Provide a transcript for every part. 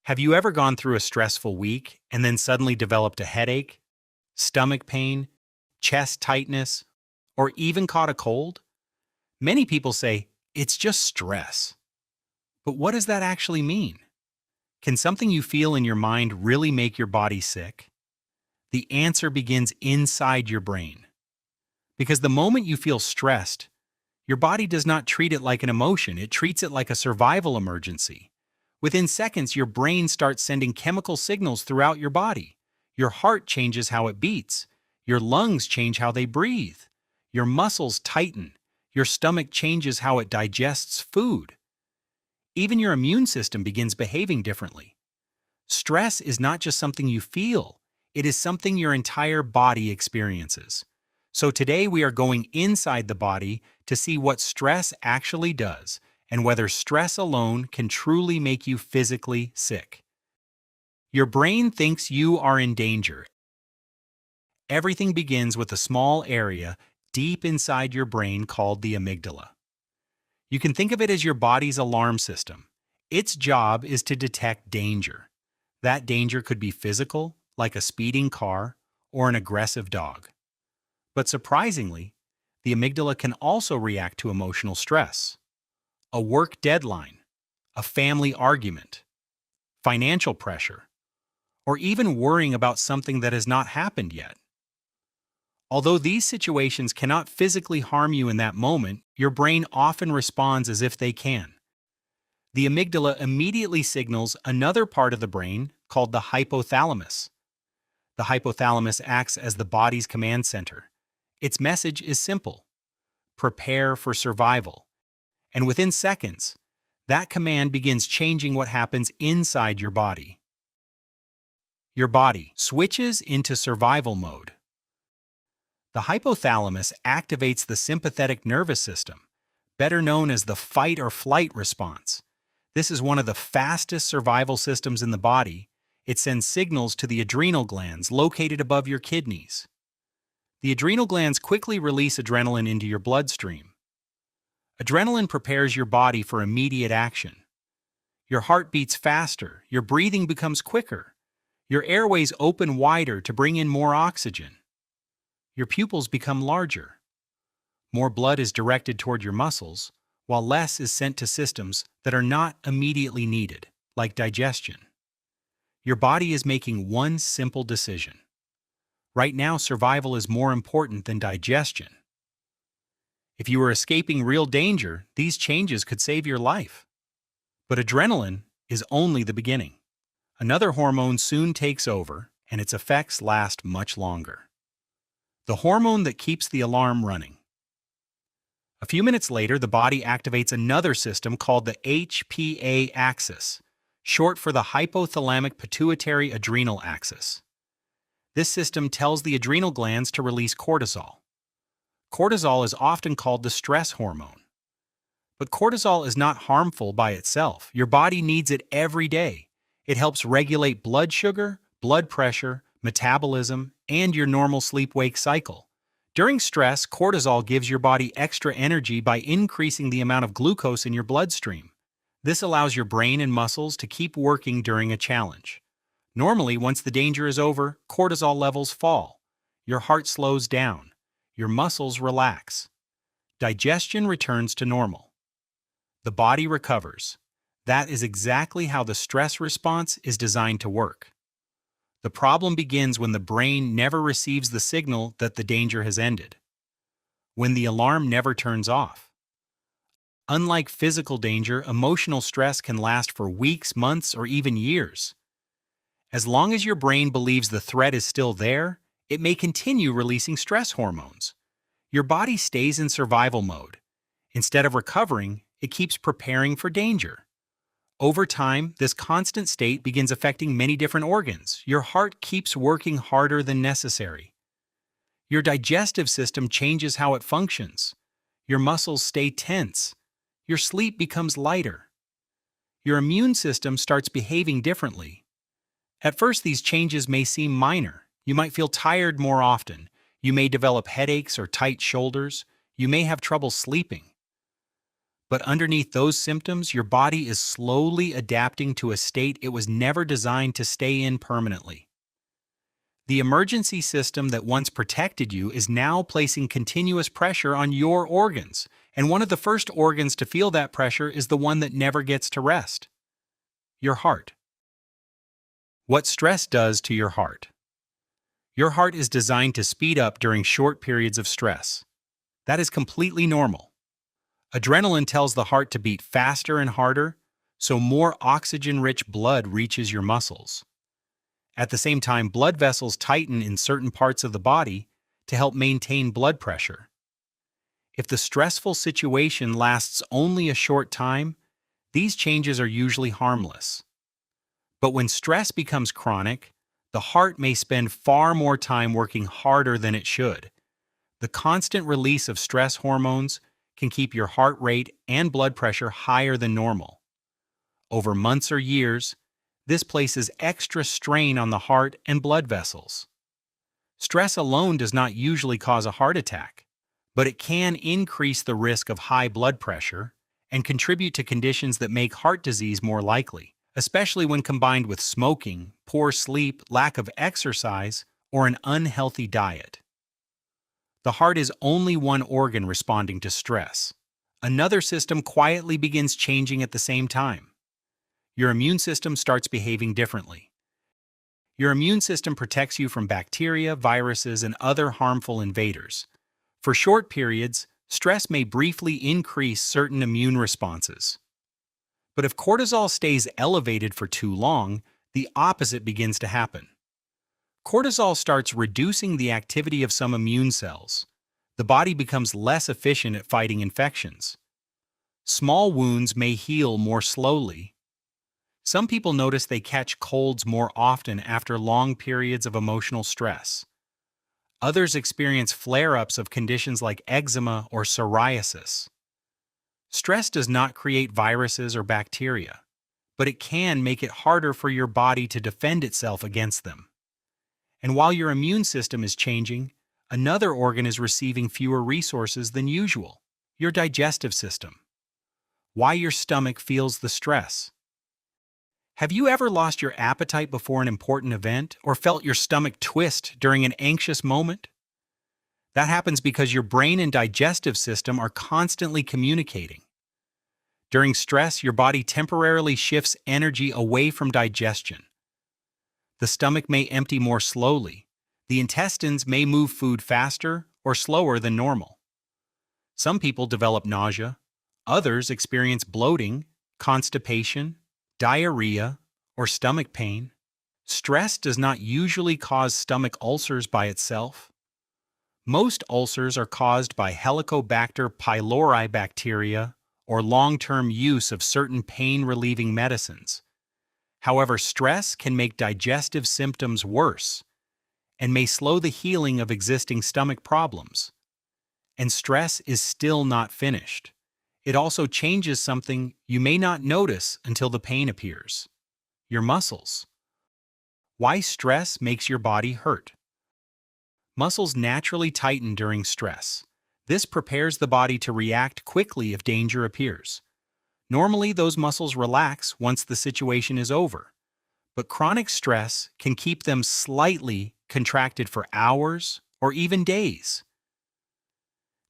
Have you ever gone through a stressful week and then suddenly developed a headache, stomach pain, chest tightness, or even caught a cold? Many people say, it's just stress. But what does that actually mean? Can something you feel in your mind really make your body sick? The answer begins inside your brain. Because the moment you feel stressed, your body does not treat it like an emotion, it treats it like a survival emergency. Within seconds, your brain starts sending chemical signals throughout your body. Your heart changes how it beats. Your lungs change how they breathe. Your muscles tighten. Your stomach changes how it digests food. Even your immune system begins behaving differently. Stress is not just something you feel, it is something your entire body experiences. So today we are going inside the body to see what stress actually does and whether stress alone can truly make you physically sick. Your brain thinks you are in danger. Everything begins with a small area deep inside your brain called the amygdala. You can think of it as your body's alarm system. Its job is to detect danger. That danger could be physical, like a speeding car, or an aggressive dog. But surprisingly, the amygdala can also react to emotional stress. A work deadline, a family argument, financial pressure, or even worrying about something that has not happened yet. Although these situations cannot physically harm you in that moment, your brain often responds as if they can. The amygdala immediately signals another part of the brain called the hypothalamus. The hypothalamus acts as the body's command center. Its message is simple: prepare for survival. And within seconds, that command begins changing what happens inside your body. Your body switches into survival mode. The hypothalamus activates the sympathetic nervous system, better known as the fight or flight response. This is one of the fastest survival systems in the body. It sends signals to the adrenal glands located above your kidneys. The adrenal glands quickly release adrenaline into your bloodstream. Adrenaline prepares your body for immediate action. Your heart beats faster, your breathing becomes quicker, your airways open wider to bring in more oxygen. Your pupils become larger. More blood is directed toward your muscles, while less is sent to systems that are not immediately needed, like digestion. Your body is making one simple decision. Right now, survival is more important than digestion. If you were escaping real danger, these changes could save your life. But adrenaline is only the beginning. Another hormone soon takes over, and its effects last much longer. The hormone that keeps the alarm running. A few minutes later, the body activates another system called the HPA axis, short for the hypothalamic pituitary adrenal axis. This system tells the adrenal glands to release cortisol. Cortisol is often called the stress hormone. But cortisol is not harmful by itself. Your body needs it every day. It helps regulate blood sugar, blood pressure, metabolism, and your normal sleep-wake cycle. During stress, cortisol gives your body extra energy by increasing the amount of glucose in your bloodstream. This allows your brain and muscles to keep working during a challenge. Normally, once the danger is over, cortisol levels fall. Your heart slows down. Your muscles relax. Digestion returns to normal. The body recovers. That is exactly how the stress response is designed to work. The problem begins when the brain never receives the signal that the danger has ended. When the alarm never turns off. Unlike physical danger, emotional stress can last for weeks, months, or even years. As long as your brain believes the threat is still there, it may continue releasing stress hormones. Your body stays in survival mode. Instead of recovering, it keeps preparing for danger. Over time, this constant state begins affecting many different organs. Your heart keeps working harder than necessary. Your digestive system changes how it functions. Your muscles stay tense. Your sleep becomes lighter. Your immune system starts behaving differently. At first, these changes may seem minor. You might feel tired more often. You may develop headaches or tight shoulders. You may have trouble sleeping. But underneath those symptoms, your body is slowly adapting to a state it was never designed to stay in permanently. The emergency system that once protected you is now placing continuous pressure on your organs, and one of the first organs to feel that pressure is the one that never gets to rest: your heart. What stress does to your heart. Your heart is designed to speed up during short periods of stress. That is completely normal. Adrenaline tells the heart to beat faster and harder, so more oxygen-rich blood reaches your muscles. At the same time, blood vessels tighten in certain parts of the body to help maintain blood pressure. If the stressful situation lasts only a short time, these changes are usually harmless. But when stress becomes chronic, the heart may spend far more time working harder than it should. The constant release of stress hormones can keep your heart rate and blood pressure higher than normal. Over months or years, this places extra strain on the heart and blood vessels. Stress alone does not usually cause a heart attack, but it can increase the risk of high blood pressure and contribute to conditions that make heart disease more likely, especially when combined with smoking, poor sleep, lack of exercise, or an unhealthy diet. The heart is only one organ responding to stress. Another system quietly begins changing at the same time. Your immune system starts behaving differently. Your immune system protects you from bacteria, viruses, and other harmful invaders. For short periods, stress may briefly increase certain immune responses. But if cortisol stays elevated for too long, the opposite begins to happen. Cortisol starts reducing the activity of some immune cells. The body becomes less efficient at fighting infections. Small wounds may heal more slowly. Some people notice they catch colds more often after long periods of emotional stress. Others experience flare-ups of conditions like eczema or psoriasis. Stress does not create viruses or bacteria, but it can make it harder for your body to defend itself against them. And while your immune system is changing, another organ is receiving fewer resources than usual: your digestive system. Why your stomach feels the stress. Have you ever lost your appetite before an important event or felt your stomach twist during an anxious moment? That happens because your brain and digestive system are constantly communicating. During stress, your body temporarily shifts energy away from digestion. The stomach may empty more slowly. The intestines may move food faster or slower than normal. Some people develop nausea. Others experience bloating, constipation, diarrhea, or stomach pain. Stress does not usually cause stomach ulcers by itself. Most ulcers are caused by Helicobacter pylori bacteria or long-term use of certain pain-relieving medicines. However, stress can make digestive symptoms worse and may slow the healing of existing stomach problems. And stress is still not finished. It also changes something you may not notice until the pain appears: your muscles. Why stress makes your body hurt. Muscles naturally tighten during stress. This prepares the body to react quickly if danger appears. Normally, those muscles relax once the situation is over, but chronic stress can keep them slightly contracted for hours or even days.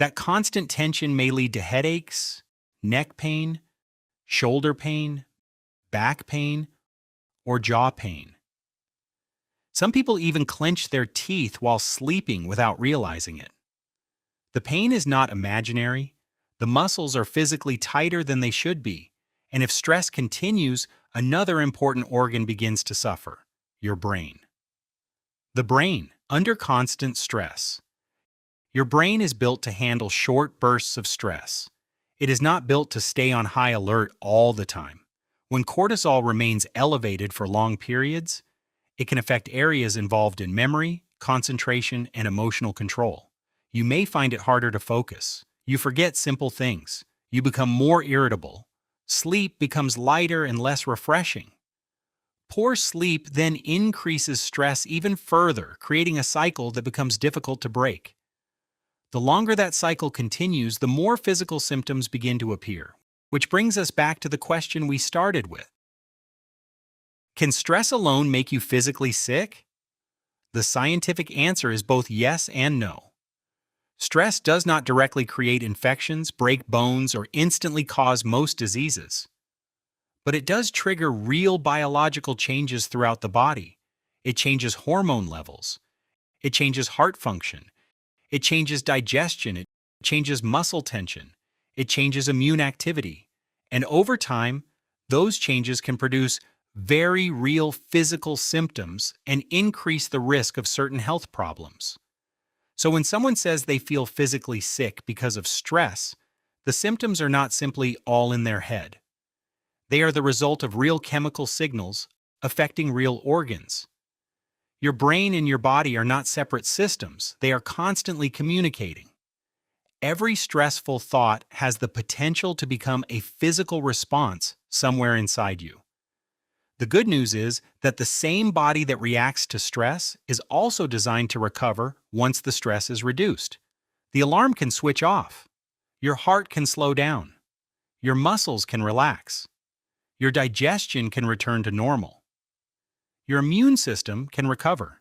That constant tension may lead to headaches, neck pain, shoulder pain, back pain, or jaw pain. Some people even clench their teeth while sleeping without realizing it. The pain is not imaginary. The muscles are physically tighter than they should be, and if stress continues, another important organ begins to suffer: your brain. The brain, under constant stress. Your brain is built to handle short bursts of stress. It is not built to stay on high alert all the time. When cortisol remains elevated for long periods, it can affect areas involved in memory, concentration, and emotional control. You may find it harder to focus. You forget simple things. You become more irritable. Sleep becomes lighter and less refreshing. Poor sleep then increases stress even further, creating a cycle that becomes difficult to break. The longer that cycle continues, the more physical symptoms begin to appear. Which brings us back to the question we started with. Can stress alone make you physically sick? The scientific answer is both yes and no. Stress does not directly create infections, break bones, or instantly cause most diseases. But it does trigger real biological changes throughout the body. It changes hormone levels. It changes heart function. It changes digestion. It changes muscle tension. It changes immune activity. And over time, those changes can produce very real physical symptoms and increase the risk of certain health problems. So when someone says they feel physically sick because of stress, the symptoms are not simply all in their head. They are the result of real chemical signals affecting real organs. Your brain and your body are not separate systems, they are constantly communicating. Every stressful thought has the potential to become a physical response somewhere inside you. The good news is that the same body that reacts to stress is also designed to recover once the stress is reduced. The alarm can switch off. Your heart can slow down. Your muscles can relax. Your digestion can return to normal. Your immune system can recover.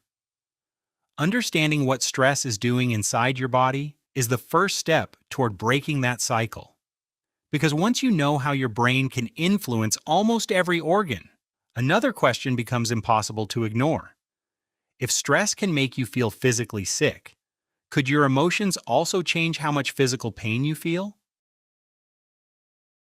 Understanding what stress is doing inside your body is the first step toward breaking that cycle. Because once you know how your brain can influence almost every organ, another question becomes impossible to ignore. If stress can make you feel physically sick, could your emotions also change how much physical pain you feel?